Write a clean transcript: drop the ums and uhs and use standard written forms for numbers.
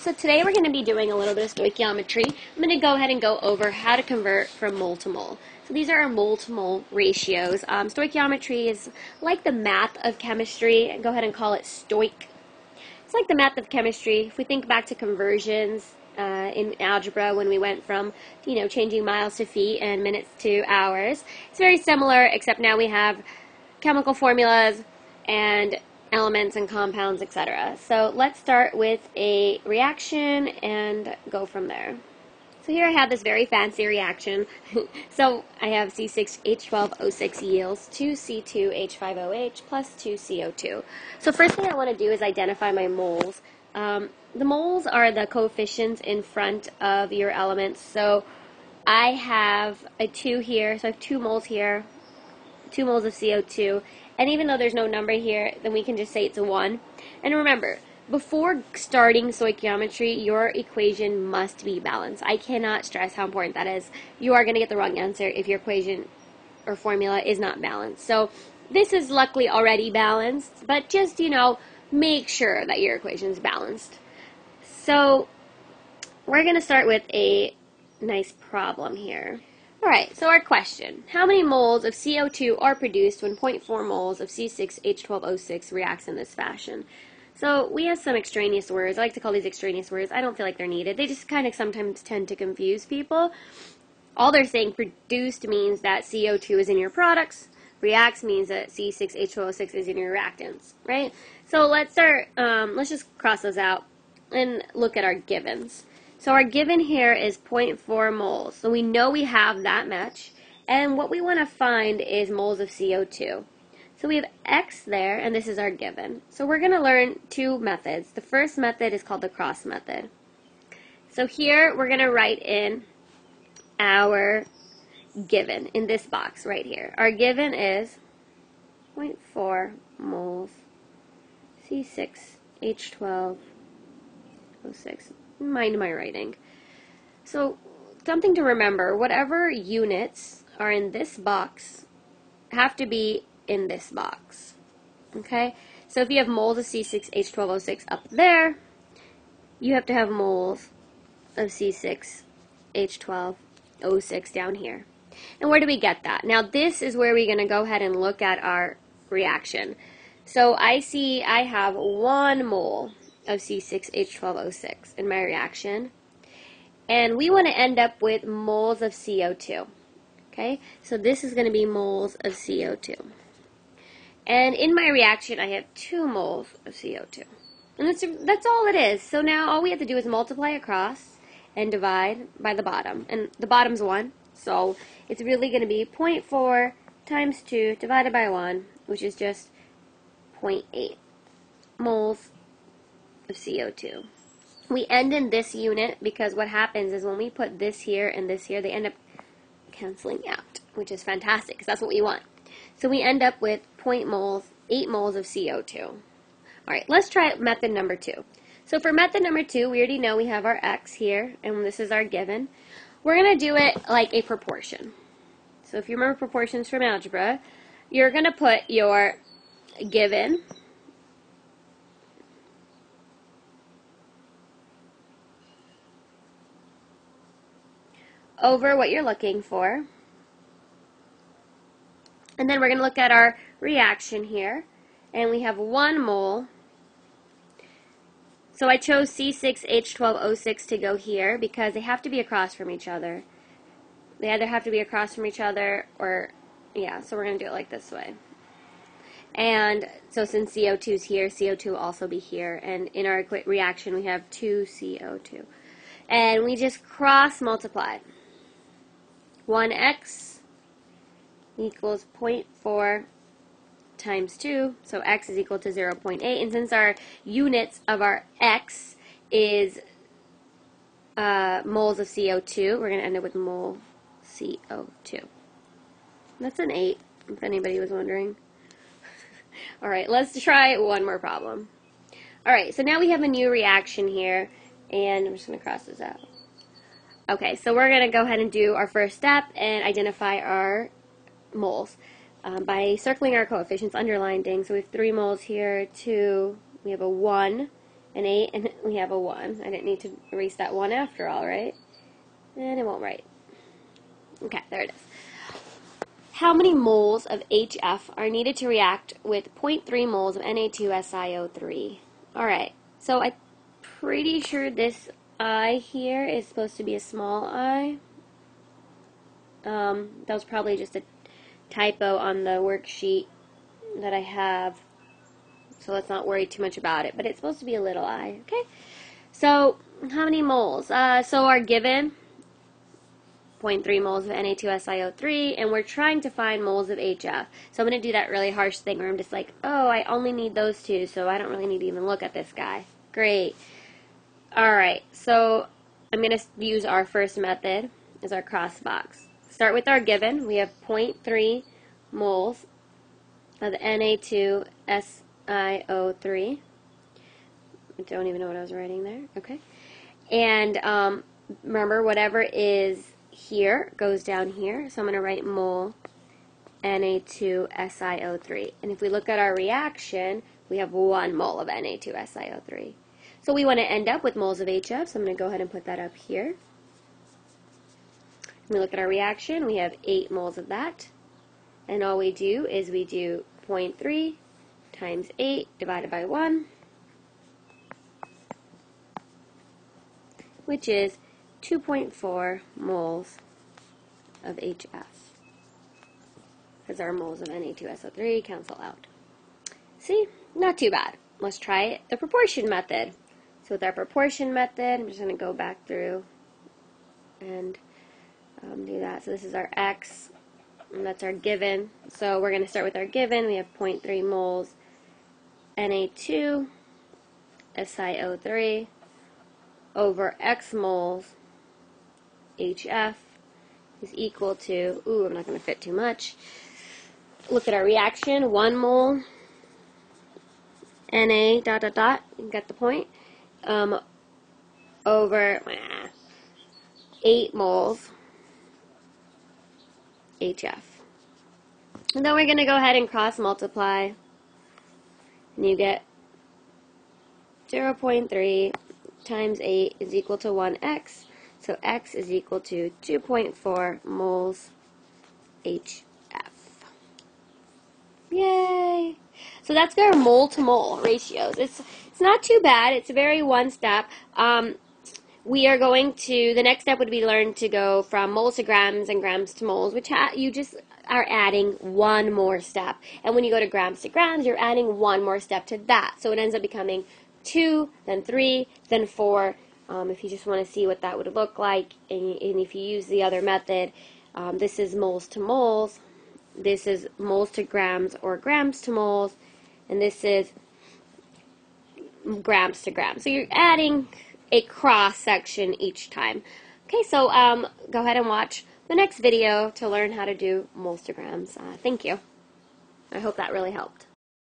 So today we're going to be doing a little bit of stoichiometry. I'm going to go ahead and go over how to convert from mole to mole. So these are our mole to mole ratios. Stoichiometry is like the math of chemistry. Go ahead and call it stoic. It's like the math of chemistry. If we think back to conversions in algebra when we went from, changing miles to feet and minutes to hours, it's very similar, except now we have chemical formulas and elements and compounds, etc. So let's start with a reaction and go from there. So here I have this very fancy reaction. So I have C6H12O6 yields 2C2H5OH plus 2CO2. So first thing I want to do is identify my moles. The moles are the coefficients in front of your elements. So I have a 2 here, so I have 2 moles here, 2 moles of CO2. And even though there's no number here, then we can just say it's a 1. And remember, before starting stoichiometry, your equation must be balanced. I cannot stress how important that is. You are going to get the wrong answer if your equation or formula is not balanced. So this is luckily already balanced, but just, make sure that your equation is balanced. So we're going to start with a nice problem here. Alright, so our question, how many moles of CO2 are produced when 0.4 moles of C6H12O6 reacts in this fashion? So we have some extraneous words. I like to call these extraneous words. I don't feel like they're needed. They just kind of sometimes tend to confuse people. All they're saying produced means that CO2 is in your products. Reacts means that C6H12O6 is in your reactants, right? So let's start, let's just cross those out and look at our givens. So our given here is 0.4 moles. So we know we have that much. And what we want to find is moles of CO2. So we have X there, and this is our given. So we're going to learn 2 methods. The first method is called the cross method. So here we're going to write in our given in this box right here. Our given is 0.4 moles C6H12O6. Mind my writing. So something to remember, whatever units are in this box have to be in this box. Okay? So if you have moles of C6H12O6 up there, you have to have moles of C6H12O6 down here. And where do we get that? Now this is where we're going to go ahead and look at our reaction. So I see I have 1 mole of C6H12O6 in my reaction, and we want to end up with moles of CO2. Okay, so this is going to be moles of CO2, and in my reaction I have 2 moles of CO2, and that's all it is. So now all we have to do is multiply across and divide by the bottom, and the bottom's 1, so it's really going to be 0.4 times 2 divided by 1, which is just 0.8 moles of CO2. We end in this unit because what happens is when we put this here and this here, they end up canceling out, which is fantastic because that's what we want. So we end up with 8 moles of CO2. Alright, let's try method number 2. So for method number 2, we already know we have our X here, and this is our given. We're going to do it like a proportion. So if you remember proportions from algebra, you're going to put your given over what you're looking for. And then we're going to look at our reaction here. And we have 1 mole. So I chose C6H12O6 to go here because they have to be across from each other. They either have to be across from each other or, yeah, so we're going to do it like this way. And so since CO2 is here, CO2 will also be here. And in our reaction we have 2 CO2. And we just cross multiply. 1x equals 0.4 times 2, so x is equal to 0.8, and since our units of our x is moles of CO2, we're going to end up with mole CO2. That's an 8, if anybody was wondering. Alright, let's try one more problem. Alright, so now we have a new reaction here, and I'm just going to cross this out. Okay, so we're going to go ahead and do our first step and identify our moles by circling our coefficients, underlining. So we have 3 moles here, 2, we have a 1, an 8, and we have a 1. I didn't need to erase that 1 after all, right? And it won't write. Okay, there it is. How many moles of HF are needed to react with 0.3 moles of Na2SiO3? Alright, so I'm pretty sure this I here is supposed to be a small I. That was probably just a typo on the worksheet that I have, so let's not worry too much about it, but it's supposed to be a little I, okay? So, how many moles? So our given, 0.3 moles of Na2SiO3, and we're trying to find moles of HF. So I'm going to do that really harsh thing where I'm just like, oh, I only need those two, so I don't really need to even look at this guy. Great. Alright, so I'm going to use our first method as our cross box. Start with our given. We have 0.3 moles of Na2SiO3. I don't even know what I was writing there. Okay. And remember, whatever is here goes down here. So I'm going to write mole Na2SiO3. And if we look at our reaction, we have 1 mole of Na2SiO3. So we want to end up with moles of HF, so I'm going to go ahead and put that up here. When we look at our reaction, we have 8 moles of that. And all we do is we do 0.3 times 8 divided by 1, which is 2.4 moles of HF. Because our moles of Na2SO3 cancel out. See? Not too bad. Let's try the proportion method. So with our proportion method, I'm just going to go back through and do that. So this is our X, and that's our given. So we're going to start with our given. We have 0.3 moles Na2SiO3 over X moles HF is equal to, ooh, I'm not going to fit too much. Look at our reaction, 1 mole Na dot dot dot, you get the point, over 8 moles HF. And then we're going to go ahead and cross multiply, and you get 0.3 times 8 is equal to 1x, so x is equal to 2.4 moles HF. Yay! So that's our mole-to-mole ratios. It's not too bad. It's a very one step. We are going to, the next step would be learn to go from moles to grams and grams to moles, which you just are adding one more step. And when you go to grams, you're adding one more step to that. So it ends up becoming 2, then 3, then 4. If you just want to see what that would look like, and if you use the other method, this is moles to moles, this is moles to grams or grams to moles, and this is grams to grams. So you're adding a cross section each time. Okay, so go ahead and watch the next video to learn how to do moles to grams. Thank you. I hope that really helped.